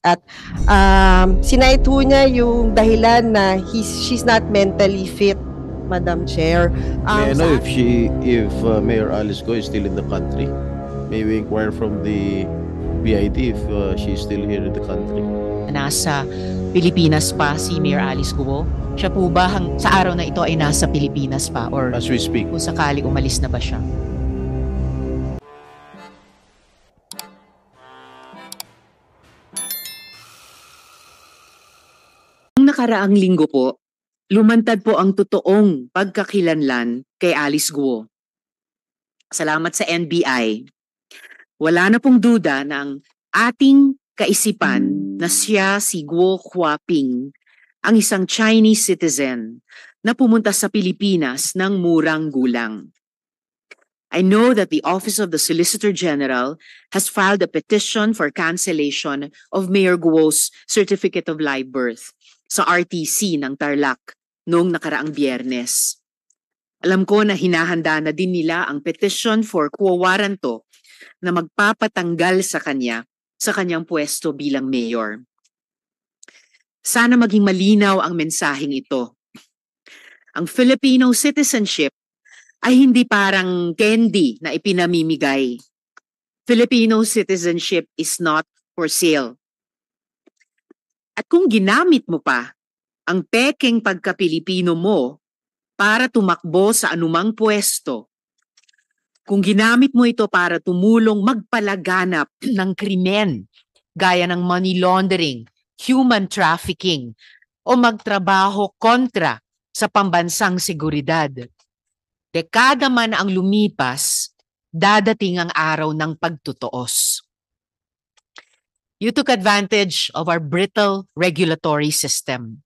At sinight ho niya yung dahilan na she's not mentally fit, Madam Chair. May I know if Mayor Alice Go is still in the country? May we inquire from the BID if she's still here in the country? Nasa Pilipinas pa si Mayor Alice Guo? Siya po ba sa araw na ito ay nasa Pilipinas pa? Or as we speak, kung sakali umalis na ba siya? Noong nakaraang linggo po, lumantad po ang totoong pagkakilanlan kay Alice Guo. Salamat sa NBI. Wala na pong duda ng ating kaisipan na siya si Guo Huaping, ang isang Chinese citizen na pumunta sa Pilipinas ng murang gulang. I know that the Office of the Solicitor General has filed a petition for cancellation of Mayor Guo's Certificate of Live Birth sa RTC ng Tarlac noong nakaraang Biyernes. Alam ko na hinahanda na din nila ang petition for quo warranto na magpapatanggal sa kanya sa kanyang pwesto bilang mayor. Sana maging malinaw ang mensaheng ito. Ang Filipino citizenship ay hindi parang candy na ipinamimigay. Filipino citizenship is not for sale. At kung ginamit mo pa ang pekeng pagka-Pilipino mo para tumakbo sa anumang pwesto, kung ginamit mo ito para tumulong magpalaganap ng krimen gaya ng money laundering, human trafficking o magtrabaho kontra sa pambansang seguridad, dekada man ang lumipas, dadating ang araw ng pagtutuos. You took advantage of our brittle regulatory system.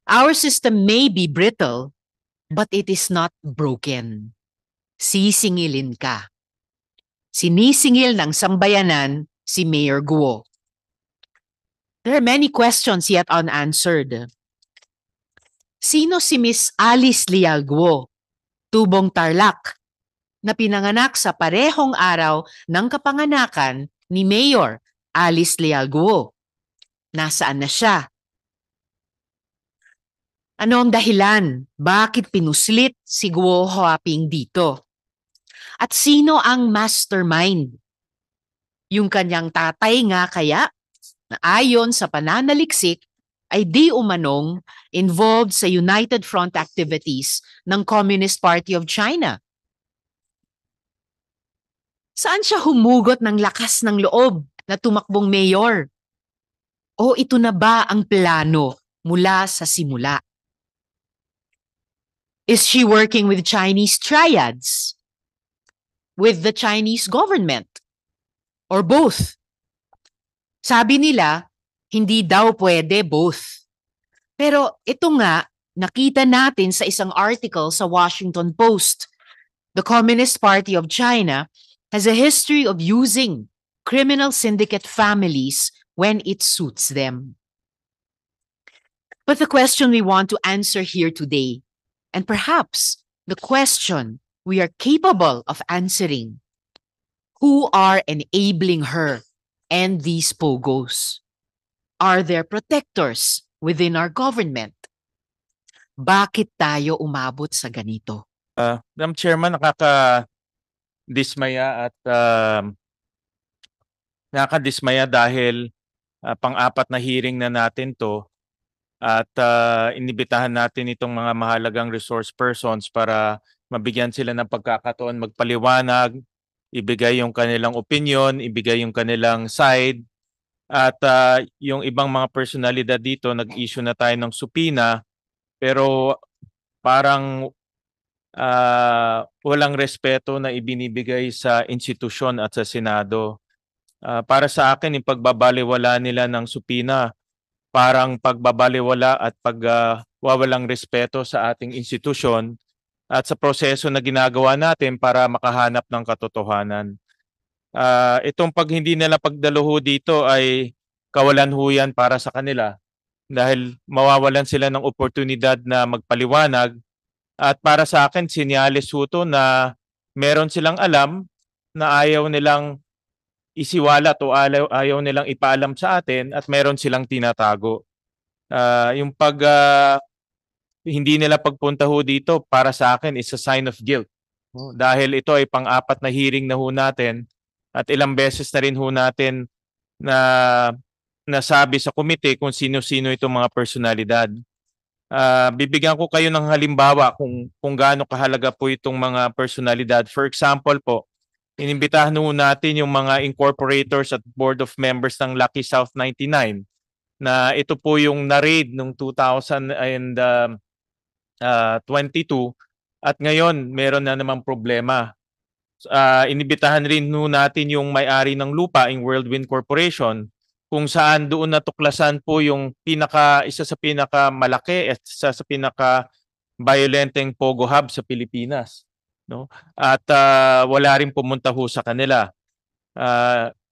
Our system may be brittle, but it is not broken. Sisingilin ka. Sinisingil ng sambayanan si Mayor Guo. There are many questions yet unanswered. Sino si Miss Alice Leal Guo, tubong Tarlac, na pinanganak sa parehong araw ng kapanganakan ni Mayor Alice Leal Guo? Nasaan na siya? Ano ang dahilan? Bakit pinuslit si Guo Huaping dito? At sino ang mastermind? Yung kanyang tatay nga kaya, na ayon sa pananaliksik, ay di umanong involved sa United Front activities ng Communist Party of China. Saan siya humugot ng lakas ng loob na tumakbong mayor? O ito na ba ang plano mula sa simula? Is she working with Chinese triads? With the Chinese government? Or both? Sabi nila, hindi daw pwede both. Pero ito nga, nakita natin sa isang article sa Washington Post. The Communist Party of China has a history of using criminal syndicate families when it suits them. But the question we want to answer here today, and perhaps the question we are capable of answering, who are enabling her and these pogos? Are there protectors within our government? Bakit tayo umabot sa ganito? Madam Chairman, nakakadismaya at nakakadismaya dahil pang-apat na hearing na natin to at inibitahan natin itong mga mahalagang resource persons para mabigyan sila ng pagkakataon magpaliwanag, ibigay yung kanilang opinion, ibigay yung kanilang side. At yung ibang mga personalidad dito, nag-issue na tayo ng subpoena, pero parang walang respeto na ibinibigay sa institusyon at sa Senado. Para sa akin, yung pagbabaliwala nila ng subpoena, parang pagbabaliwala at pagwawalang respeto sa ating institusyon at sa proseso na ginagawa natin para makahanap ng katotohanan. Itong pag hindi nila pagdaluho dito ay kawalan huyan para sa kanila dahil mawawalan sila ng oportunidad na magpaliwanag at para sa akin sinyalis ito na meron silang alam na ayaw nilang isiwalat o ayaw nilang ipaalam sa atin at meron silang tinatago. Yung hindi nila pagpunta ho dito para sa akin is a sign of guilt. No? Dahil ito ay pang-apat na hearing na ho natin at ilang beses na rin ho natin na nasabi sa komite kung sino-sino itong mga personalidad. Bibigyan ko kayo ng halimbawa kung gaano kahalaga po itong mga personalidad. For example po, inimbitahan ho natin yung mga incorporators at board of members ng Lucky South 99 na ito po yung na-raid noong 2022 at ngayon meron na namang problema. Inibitahan rin ho natin yung may-ari ng lupa, yung Whirlwind Corporation, kung saan doon natuklasan po yung isa sa pinakamalaki at isa sa pinaka-violenteng Pogo Hub sa Pilipinas. No? At wala rin pumunta ho sa kanila.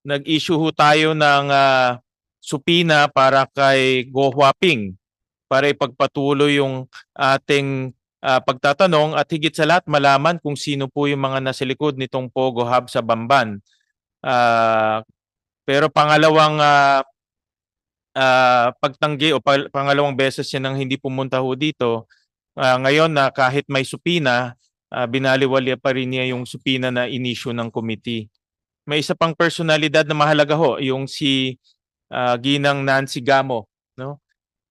Nag-issue ho tayo ng supina para kay Go Huaping para ipagpatuloy yung ating pagtatanong at higit sa lahat malaman kung sino po yung mga nasa likod nitong Pogo Hub sa Bamban. Pero pangalawang pagtanggi o pangalawang beses siya nang hindi pumunta ho dito, ngayon na kahit may supina, binaliwala pa rin niya yung supina na inisyu ng committee. May isa pang personalidad na mahalaga ho, yung si Ginang Nancy Gamo, no?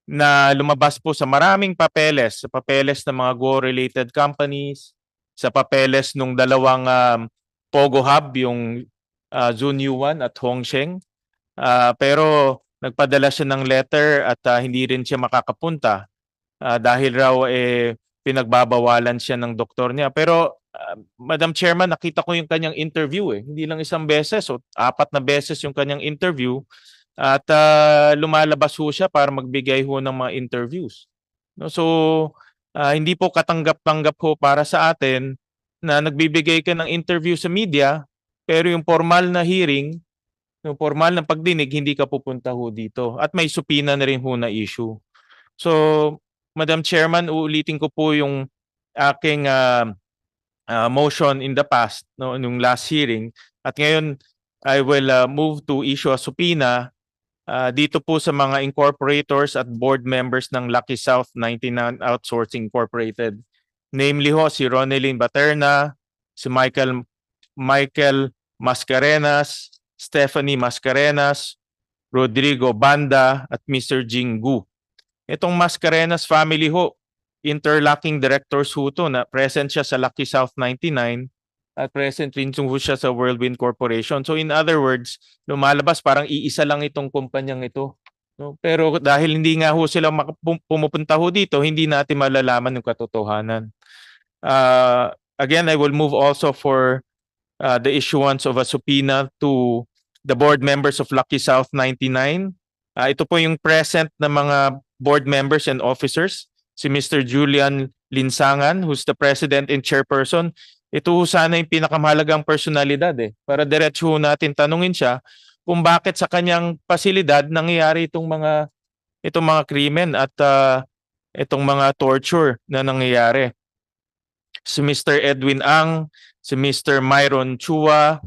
Na lumabas po sa maraming papeles, sa papeles ng mga Go-related companies, sa papeles nung dalawang Pogo Hub, yung Zunyuan at Hongsheng. Pero nagpadala siya ng letter at hindi rin siya makakapunta dahil raw pinagbabawalan siya ng doktor niya. Pero Madam Chairman, nakita ko yung kanyang interview Hindi lang isang beses o 4 na beses yung kanyang interview at lumalabas ho siya para magbigay ho ng mga interviews. No? So hindi po katanggap-tanggap ho para sa atin na nagbibigay ka ng interview sa media pero yung formal na hearing, yung formal na pagdinig, hindi ka pupunta ho dito. At may supina na rin ho na issue. So, Madam Chairman, uulitin ko po yung aking motion in the past, no, nung last hearing. At ngayon, I will move to issue a subpoena dito po sa mga incorporators at board members ng Lucky South 99 Outsourcing Incorporated. Namely ho, si Ronelyn Baterna, si Michael Mascarenas, Stephanie Mascarenas, Rodrigo Banda, at Mr. Jing Gu. Itong Mascarenas family ho, interlocking directors ho to na present siya sa Lucky South 99 at present rin ho siya sa Whirlwind Corporation. So in other words, lumalabas parang iisa lang itong kumpanyang ito. No? Pero dahil hindi nga ho sila pumupunta ho dito, hindi natin malalaman yung katotohanan. Again, I will move also for the issuance of a subpoena to the board members of Lucky South 99. Ito po yung present na mga board members and officers. Si Mr. Julian Linsangan, who's the president and chairperson. Ito sana yung pinakamahalagang personalidad para diretso natin tanungin siya kung bakit sa kanyang pasilidad nangyayari itong mga krimen at itong mga torture na nangyayari. Si Mr. Edwin Ang, si Mr. Myron Chua,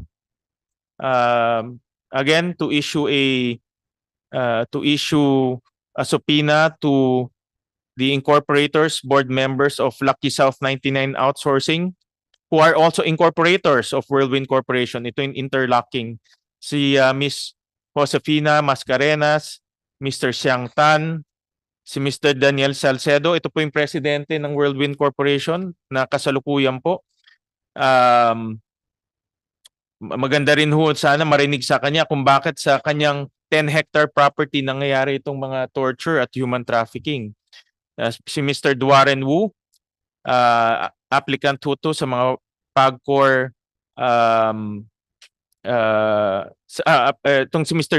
again to issue a subpoena to the incorporators, board members of Lucky South 99 Outsourcing, who are also incorporators of Whirlwind Corporation. Ito yung interlocking. Si Miss Josefina Mascarenas, Mr. Xiang Tan, si Mr. Daniel Salcedo. Ito po yung presidente ng Whirlwind Corporation na kasalukuyan po. Maganda rin ho sana marinig sa kanya kung bakit sa kanyang 10-hectare property nangyayari itong mga torture at human trafficking. Si Mr. Duaren Wu, applicant ho to sa mga PAGCOR, itong si Mr.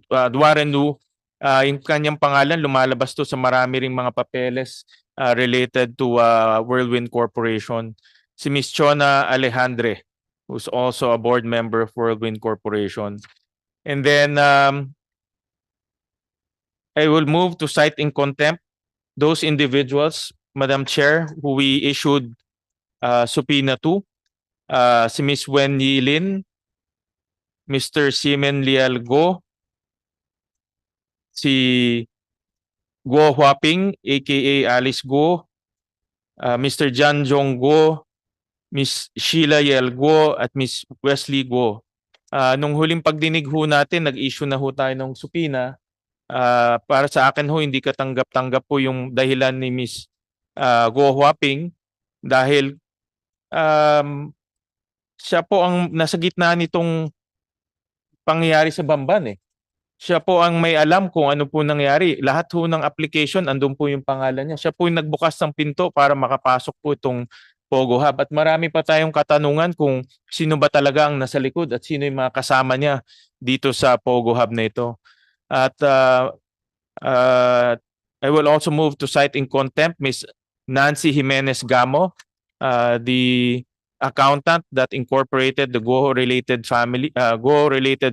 Duaren Wu, yung kanyang pangalan lumalabas to sa marami ring mga papeles related to Whirlwind Corporation. Si Ms. Chona Alejandre, who's also a board member of Whirlwind Corporation. And then I will move to cite in contempt those individuals, Madam Chair, who we issued subpoena to. Si Ms. Wen Yilin, Mr. Simen Lial Go, si Guo Huaping aka Alice Guo, Mr. Jan Jong Guo, Miss Sheila Yel Guo at Miss Wesley Guo. Nung huling pagdinig ho natin, nag-issue na ho tayo ng supina. Para sa akin ho, hindi katanggap-tanggap po yung dahilan ni Miss Guo Huaping dahil siya po ang nasa gitna nitong pangyayari sa Bamban eh. Siya po ang may alam kung ano po nangyari. Lahat ho ng application, andun po yung pangalan niya. Siya po yung nagbukas ng pinto para makapasok po itong Pogo Hub. At marami pa tayong katanungan kung sino ba talaga ang nasa likod at sino yung mga kasama niya dito sa Pogo Hub na ito. At I will also move to cite in contempt Ms. Nancy Jimenez Gamo, the accountant that incorporated the Go-related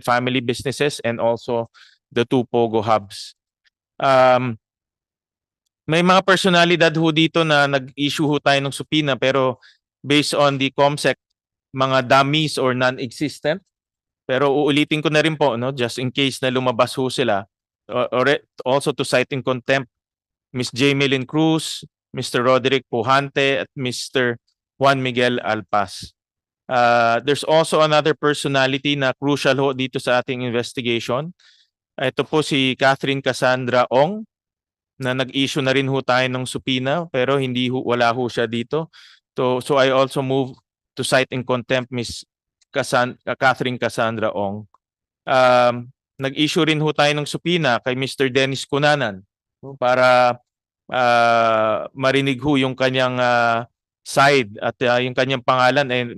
family businesses and also the two Pogo Hubs. May mga personalidad ho dito na nag-issue ho tayo ng supina pero based on the COMSEC, mga dummies or non-existent. Pero uulitin ko na rin po, no, just in case na lumabas ho sila. Also to cite in contempt Ms. Jamelyn Cruz, Mr. Roderick Pujante at Mr. Juan Miguel Alpas. There's also another personality na crucial ho dito sa ating investigation. Ito po si Catherine Cassandra Ong na nag-issue na rin ho tayo ng supina pero wala ho siya dito. So I also move to cite in contempt Ms. Catherine Cassandra Ong. Nag-issue rin ho tayo ng supina kay Mr. Dennis Cunanan para marinig ho yung kanyang side at yung kanyang pangalan ay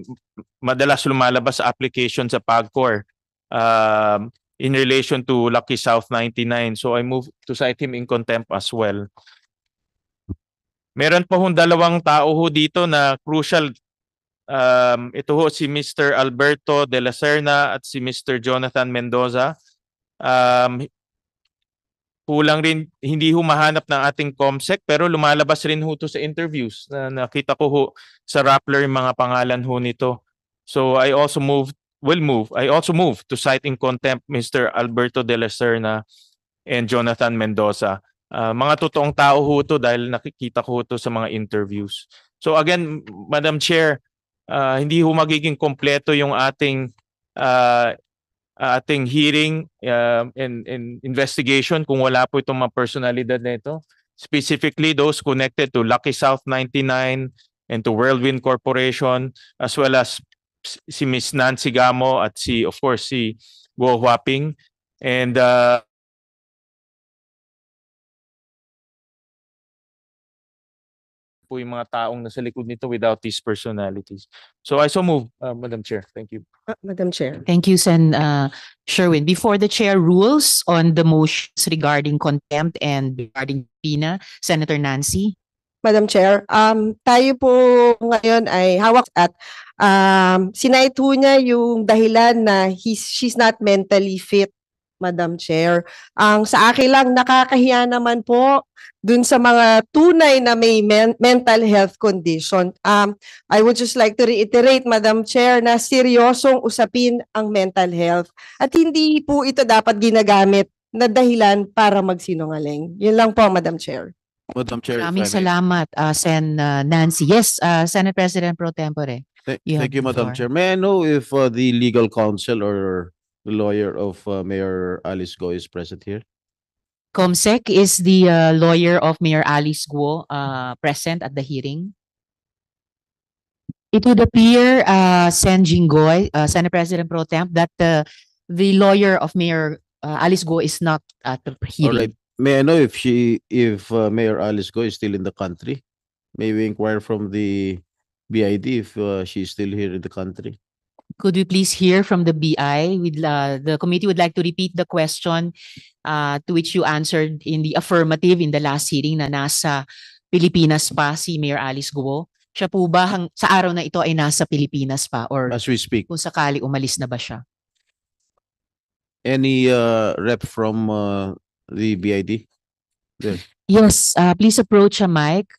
madalas lumalabas sa application sa PAGCOR in relation to Lucky South 99. So I move to cite him in contempt as well. Meron po hong dalawang tao ho dito na crucial. Ito ho si Mr. Alberto de la Serna at si Mr. Jonathan Mendoza. Kulang rin, hindi ho mahanap ng ating COMSEC pero lumalabas rin ho to sa interviews na nakita ko ho sa Rappler yung mga pangalan ho nito. So I also move to cite in contempt Mr. Alberto de la Serna and Jonathan Mendoza. Mga totoong tao ho to dahil nakikita ko ho to sa mga interviews. So again, Madam Chair, hindi ho magiging kompleto yung ating hearing and investigation kung wala po itong mga personalidad na ito. Specifically those connected to Lucky South 99 and to Whirlwind Corporation as well as si Ms. Nancy Gamo at of course si Guo Huaping and po yung mga taong nasa likod nito without these personalities. So I so move, Madam Chair. Thank you. Madam Chair. Thank you, Sen. Sherwin. Before the chair rules on the motions regarding contempt and regarding Pina, Senator Nancy. Madam Chair, tayo po ngayon ay hawak at sinite ho niya yung dahilan na she's not mentally fit, Madam Chair. Sa akin lang, nakakahiya naman po dun sa mga tunay na may mental health condition. I would just like to reiterate, Madam Chair, na seryosong usapin ang mental health at hindi po ito dapat ginagamit na dahilan para magsinungaling. Yun lang po, Madam Chair. Madam Chair, if I Maraming may. salamat, Sen Nancy. Yes, Senate President Pro Tempore. You have Thank you, the Madam floor. Chair. May I know if the legal counsel or the lawyer of Mayor Alice Go is present here? COMSEC is the lawyer of Mayor Alice Guo present at the hearing. It would appear, Sen Jinggoy, Senate President Pro Temp, that the lawyer of Mayor Alice Guo is not at the All hearing. right. May I know if Mayor Alice Go is still in the country? May we inquire from the BID if she's still here in the country? Could we please hear from the BI? The committee would like to repeat the question to which you answered in the affirmative in the last hearing na nasa Pilipinas pa si Mayor Alice Guo. Siya po ba sa araw na ito ay nasa Pilipinas pa or As we speak, kung sakali umalis na ba siya? any rep from the BID? Yes, please approach a mic.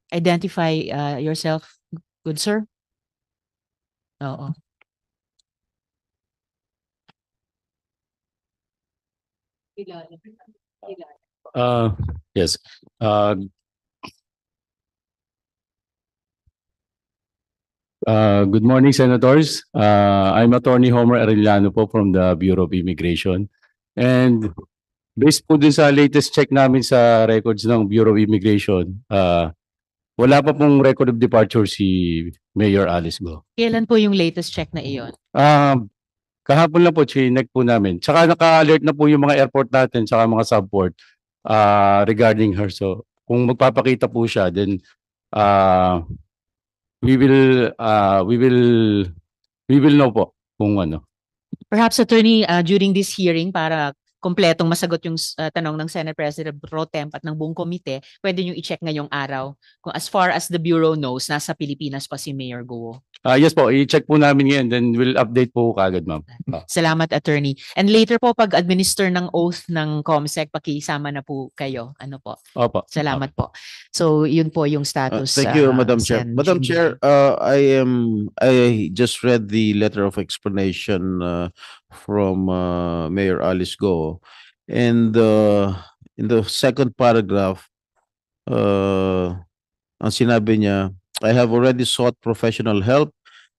Identify yourself, good sir. Oo. Yes. Good morning, Senators. I'm Attorney Homer Arellano po from the Bureau of Immigration. And based po dun sa latest check namin sa records ng Bureau of Immigration, wala pa pong record of departure si Mayor Alice Go. Kailan po yung latest check na iyon? Kahapon lang po, chinek po namin. Tsaka naka-alert na po yung mga airport natin, tsaka mga subport regarding her. So, kung magpapakita po siya, then we will know po kung ano. Perhaps, Attorney, during this hearing, para kompletong masagot yung tanong ng Senate President Pro Temp at ng buong komite, pwede nyo i-check ngayong araw kung as far as the Bureau knows, nasa Pilipinas pa si Mayor Guo. Yes po, i-check po namin ngayon, then we'll update po kagad, ma'am. Salamat, Attorney. And later po, pag-administer ng oath ng COMSEC, pakisama na po kayo. Ano po? Opo. Salamat po. So, yun po yung status. Thank you, Madam Chair. Sen. Madam Jimmy. Chair, I just read the letter of explanation from Mayor Alice Go, and in the second paragraph, ang sinabi niya, I have already sought professional help,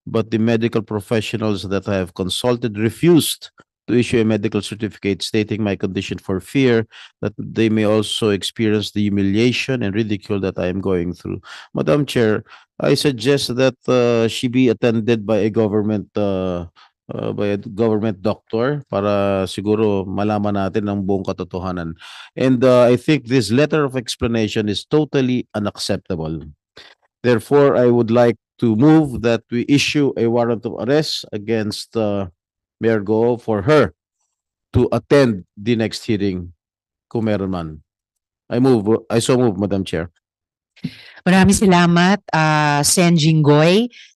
but the medical professionals that I have consulted refused to issue a medical certificate stating my condition for fear that they may also experience the humiliation and ridicule that I am going through. Madam Chair, I suggest that she be attended by a government doctor para siguro malaman natin ang buong katotohanan. And I think this letter of explanation is totally unacceptable. Therefore, I would like to move that we issue a warrant of arrest against Mayor Go for her to attend the next hearing kung meron man. I so move, Madam Chair. Maraming salamat, Sen. Jinggoy.